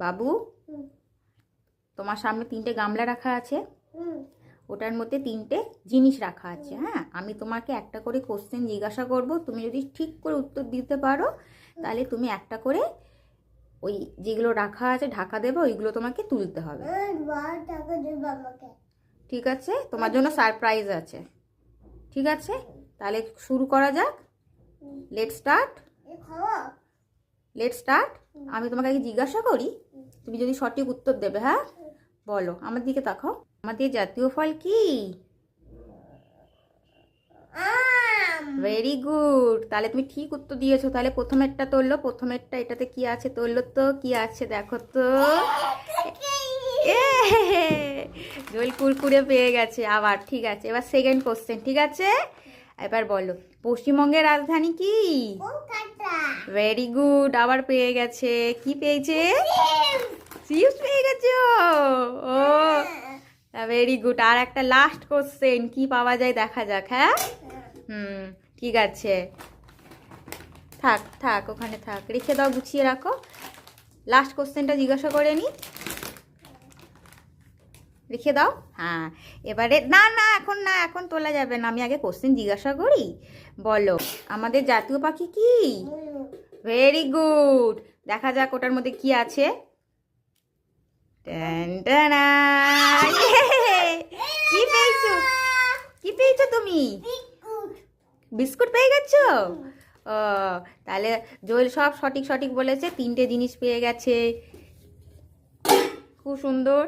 বাবু, তোমার সামনে 3টে গামলা রাখা আছে, ওটার মধ্যে 3টে জিনিস রাখা আছে। হ্যাঁ, আমি তোমাকে একটা করে কোশ্চেন জিজ্ঞাসা করব, তুমি যদি ঠিক করে উত্তর দিতে পারো তাহলে তুমি একটা করে ওই যেগুলো রাখা আছে ঢাকা দেবে, ওইগুলো তোমাকে তুলতে হবে। ঠিক আছে? তোমার জন্য সারপ্রাইজ আছে। ঠিক আছে, তাহলে শুরু করা যাক। Let's start. আমি তোমাকে আগে জিজ্ঞাসা করি, তুমি যদি সঠিক উত্তর দেবে। হ্যাঁ, বলো, আমার দিকে তাকাও। আমাদের জাতীয় ফল কি? ভেরি গুড, তাহলে তুমি ঠিক উত্তর দিয়েছো। তাহলে প্রথমেরটা তোললো, প্রথমেরটা এটাতে কি আছে তোললো তো, কি আছে দেখো তো। জল কুরকুরে পেয়ে গেছে আবার। ঠিক আছে, এবার সেকেন্ড কোশ্চেন। ঠিক আছে, এবার বলো, পশ্চিমবঙ্গের রাজধানী কি? ভেরি গুড, আবার পেয়ে গেছে। কি পেয়েছে? চিপস পেয়ে গেছো। ও, ভেরি গুড। আর একটা লাস্ট কোশ্চেন, কি পাওয়া যায় দেখা যাক। হ্যাঁ, ঠিক আছে, থাক থাক, ওখানে থাক, রেখে দাও, গুছিয়ে রাখো। লাস্ট কোশ্চেনটা জিজ্ঞাসা করে নি, রেখে দাও। হ্যাঁ, এবারে না না, এখন না, এখন তোলা যাবে না, আমি আগে কোশ্চেন জিজ্ঞাসা করি। বলো, আমাদের জাতীয় পাখি কি? ভেরি গুড, দেখা যাক ওটার মধ্যে কি আছে। কি পেয়েছো? কি পেয়েছো তুমি? বিস্কুট পেয়ে গেছো? ও, তাহলে জোয়েল সব সঠিক সঠিক বলেছে, 3টে জিনিস পেয়ে গেছে। খুব সুন্দর।